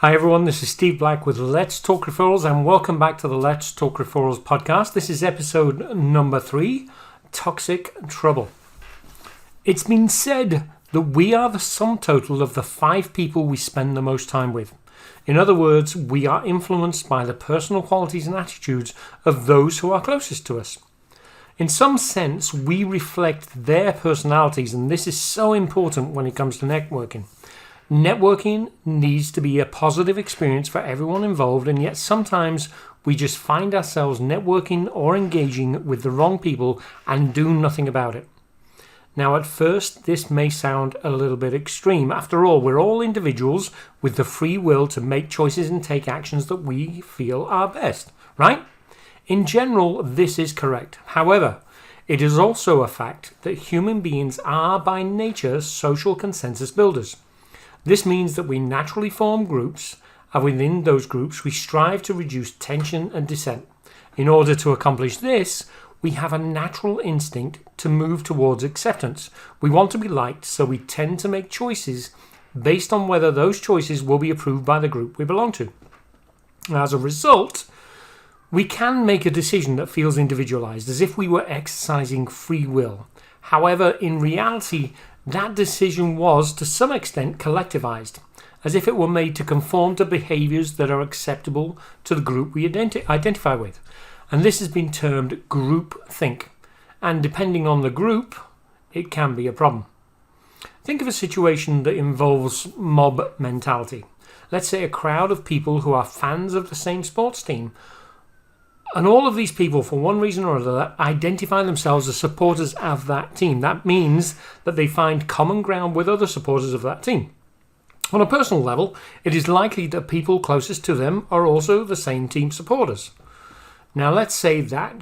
Hi everyone, this is Steve Black with Let's Talk Referrals and welcome back to the Let's Talk Referrals podcast. This is episode number 3, Toxic Trouble. It's been said that we are the sum total of the 5 people we spend the most time with. In other words, we are influenced by the personal qualities and attitudes of those who are closest to us. In some sense, we reflect their personalities, and this is so important when it comes to networking. Networking needs to be a positive experience for everyone involved, and yet sometimes we just find ourselves networking or engaging with the wrong people and do nothing about it. Now, at first, this may sound a little bit extreme. After all, we're all individuals with the free will to make choices and take actions that we feel are best, right? In general, this is correct. However, it is also a fact that human beings are by nature social consensus builders. This means that we naturally form groups, and within those groups we strive to reduce tension and dissent. In order to accomplish this, we have a natural instinct to move towards acceptance. We want to be liked, so we tend to make choices based on whether those choices will be approved by the group we belong to. As a result, we can make a decision that feels individualized, as if we were exercising free will. However, in reality, that decision was, to some extent, collectivized, as if it were made to conform to behaviors that are acceptable to the group we identify with. And this has been termed groupthink. And depending on the group, it can be a problem. Think of a situation that involves mob mentality. Let's say a crowd of people who are fans of the same sports team. And all of these people, for one reason or other, identify themselves as supporters of that team. That means that they find common ground with other supporters of that team. On a personal level, it is likely that people closest to them are also the same team supporters. Now, let's say that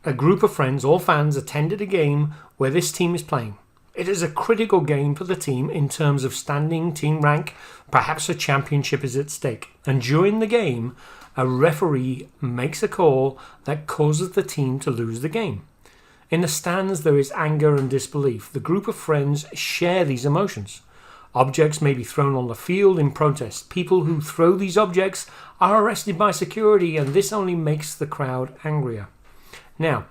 a group of friends, all fans, attended a game where this team is playing. It is a critical game for the team in terms of standing, team rank, perhaps a championship is at stake. And during the game, a referee makes a call that causes the team to lose the game. In the stands, there is anger and disbelief. The group of friends share these emotions. Objects may be thrown on the field in protest. People who throw these objects are arrested by security, and this only makes the crowd angrier. Now,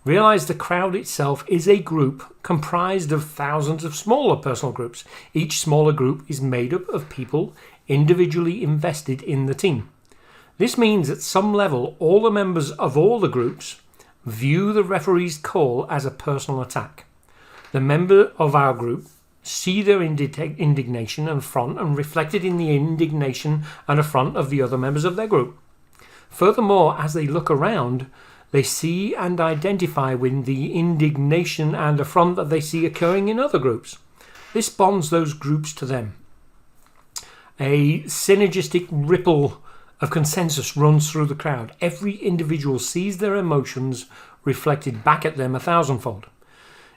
realize the crowd itself is a group comprised of thousands of smaller personal groups. Each smaller group is made up of people individually invested in the team. This means at some level, all the members of all the groups view the referee's call as a personal attack. The member of our group see their indignation and affront and reflected in the indignation and affront of the other members of their group. Furthermore, as they look around, they see and identify with the indignation and affront that they see occurring in other groups. This bonds those groups to them. A synergistic ripple of consensus runs through the crowd. Every individual sees their emotions reflected back at them 1,000-fold.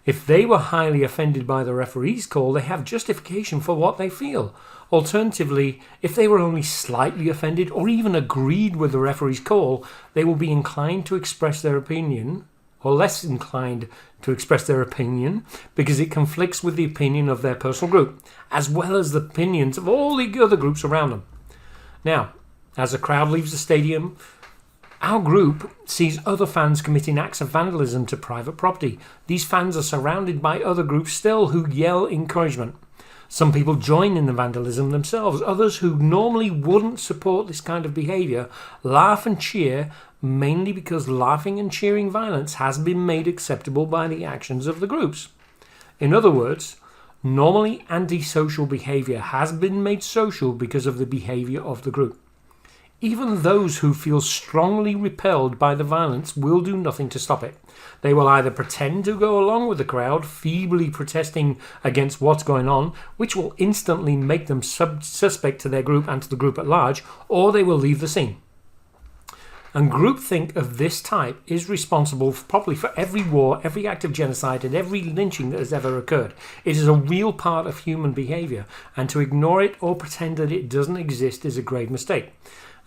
If they were highly offended by the referee's call, they have justification for what they feel. Alternatively, if they were only slightly offended or even agreed with the referee's call, they will be inclined to express their opinion, or less inclined to express their opinion, because it conflicts with the opinion of their personal group, as well as the opinions of all the other groups around them. Now, as the crowd leaves the stadium, our group sees other fans committing acts of vandalism to private property. These fans are surrounded by other groups still who yell encouragement. Some people join in the vandalism themselves. Others who normally wouldn't support this kind of behaviour laugh and cheer, mainly because laughing and cheering violence has been made acceptable by the actions of the groups. In other words, normally antisocial behaviour has been made social because of the behaviour of the group. Even those who feel strongly repelled by the violence will do nothing to stop it. They will either pretend to go along with the crowd, feebly protesting against what's going on, which will instantly make them suspect to their group and to the group at large, or they will leave the scene. And groupthink of this type is responsible probably for every war, every act of genocide, and every lynching that has ever occurred. It is a real part of human behaviour, and to ignore it or pretend that it doesn't exist is a grave mistake.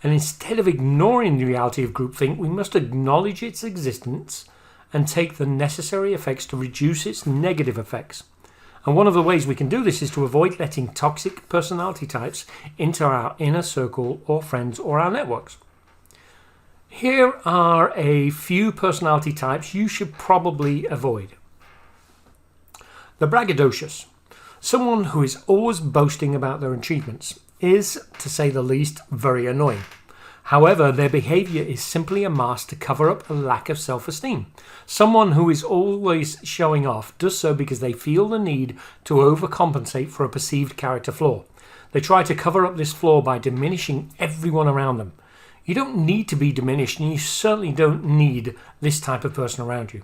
And instead of ignoring the reality of groupthink, we must acknowledge its existence and take the necessary effects to reduce its negative effects. And one of the ways we can do this is to avoid letting toxic personality types into our inner circle or friends or our networks. Here are a few personality types you should probably avoid. The braggadocious. Someone who is always boasting about their achievements is, to say the least, very annoying. However, their behavior is simply a mask to cover up a lack of self-esteem. Someone who is always showing off does so because they feel the need to overcompensate for a perceived character flaw. They try to cover up this flaw by diminishing everyone around them. You don't need to be diminished, and you certainly don't need this type of person around you.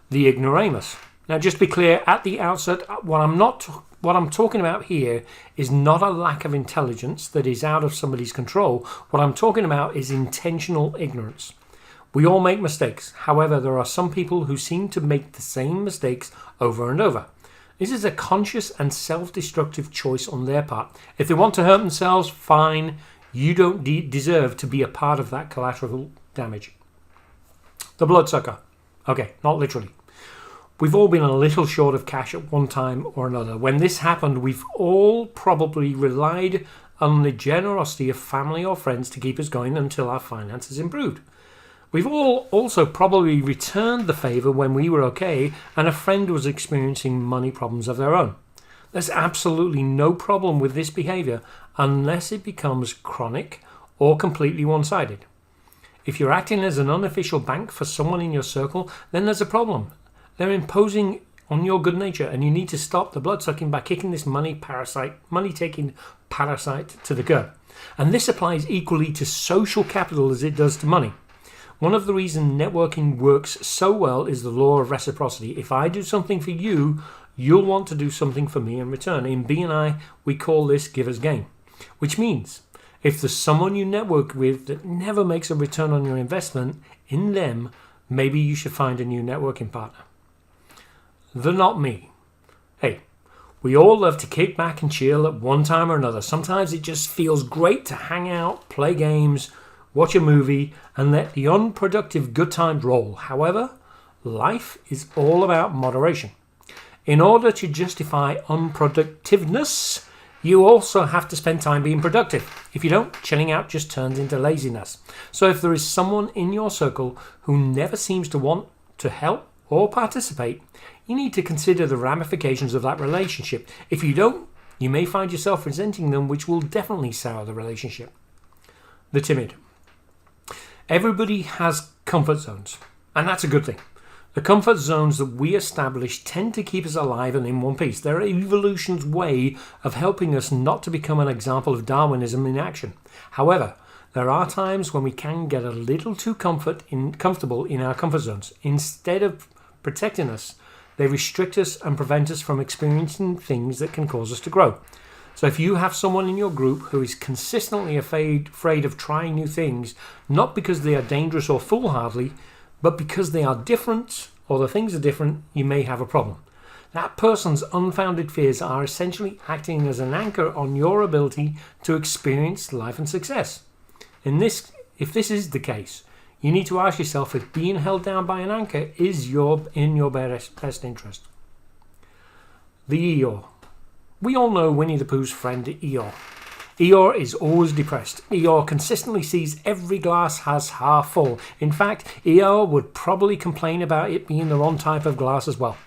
The ignoramus. Now, just be clear at the outset, what I'm talking about here is not a lack of intelligence that is out of somebody's control. What I'm talking about is intentional ignorance. We all make mistakes. However, there are some people who seem to make the same mistakes over and over. This is a conscious and self-destructive choice on their part. If they want to hurt themselves, fine. You don't deserve to be a part of that collateral damage. The bloodsucker. Okay, not literally. We've all been a little short of cash at one time or another. When this happened, we've all probably relied on the generosity of family or friends to keep us going until our finances improved. We've all also probably returned the favour when we were okay and a friend was experiencing money problems of their own. There's absolutely no problem with this behaviour unless it becomes chronic or completely one-sided. If you're acting as an unofficial bank for someone in your circle, then there's a problem. They're imposing on your good nature, and you need to stop the blood-sucking by kicking this money-taking parasite to the curb. And this applies equally to social capital as it does to money. One of the reasons networking works so well is the law of reciprocity. If I do something for you, you'll want to do something for me in return. In B&I, we call this giver's gain, which means if there's someone you network with that never makes a return on your investment in them, maybe you should find a new networking partner. The not me. Hey, we all love to kick back and chill at one time or another. Sometimes it just feels great to hang out, play games, watch a movie, and let the unproductive good times roll. However, life is all about moderation. In order to justify unproductiveness, you also have to spend time being productive. If you don't, chilling out just turns into laziness. So if there is someone in your circle who never seems to want to help or participate, you need to consider the ramifications of that relationship. If you don't, you may find yourself resenting them, which will definitely sour the relationship. The timid. Everybody has comfort zones, and that's a good thing. The comfort zones that we establish tend to keep us alive and in one piece. They're evolution's way of helping us not to become an example of Darwinism in action. However, there are times when we can get a little too comfortable in our comfort zones. Instead of protecting us, they restrict us and prevent us from experiencing things that can cause us to grow. So if you have someone in your group who is consistently afraid of trying new things, not because they are dangerous or foolhardy, but because they are different or the things are different, you may have a problem. That person's unfounded fears are essentially acting as an anchor on your ability to experience life and success. If this is the case, you need to ask yourself if being held down by an anchor is in your best interest. The Eeyore. We all know Winnie the Pooh's friend Eeyore. Eeyore is always depressed. Eeyore consistently sees every glass as half full. In fact, Eeyore would probably complain about it being the wrong type of glass as well.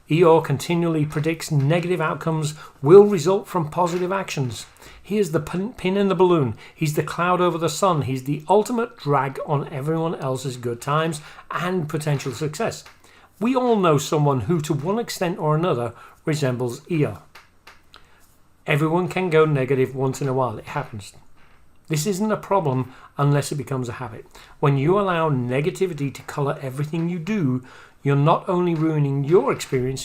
Eeyore continually predicts negative outcomes will result from positive actions. He is the pin in the balloon. He's the cloud over the sun. He's the ultimate drag on everyone else's good times and potential success. We all know someone who, to one extent or another, resembles Eeyore. Everyone can go negative once in a while. It happens. This isn't a problem unless it becomes a habit. When you allow negativity to colour everything you do, you're not only ruining your experience,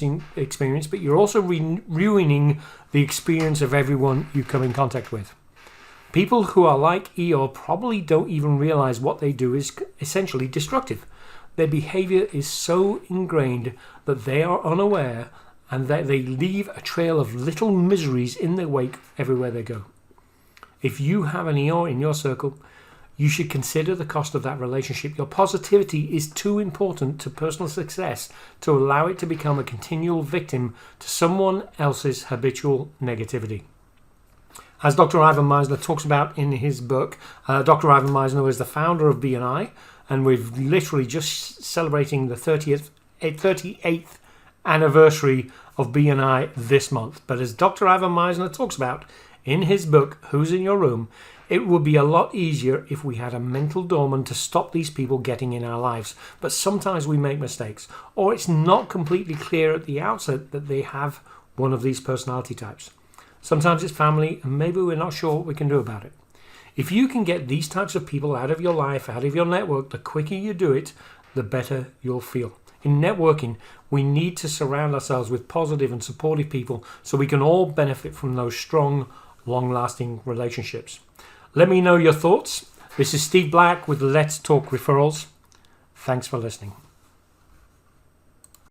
but you're also ruining the experience of everyone you come in contact with. People who are like Eeyore probably don't even realize what they do is essentially destructive. Their behavior is so ingrained that they are unaware and that they leave a trail of little miseries in their wake everywhere they go. If you have an Eeyore in your circle, you should consider the cost of that relationship. Your positivity is too important to personal success to allow it to become a continual victim to someone else's habitual negativity. As Dr. Ivan Misner talks about in his book, Dr. Ivan Misner is the founder of BNI, and we've literally just celebrating the 38th anniversary of BNI this month. But as Dr. Ivan Misner talks about in his book, Who's in Your Room, it would be a lot easier if we had a mental doorman to stop these people getting in our lives. But sometimes we make mistakes, or it's not completely clear at the outset that they have one of these personality types. Sometimes it's family, and maybe we're not sure what we can do about it. If you can get these types of people out of your life, out of your network, the quicker you do it, the better you'll feel. In networking, we need to surround ourselves with positive and supportive people so we can all benefit from those strong, long-lasting relationships. Let me know your thoughts. This is Steve Black with Let's Talk Referrals. Thanks for listening.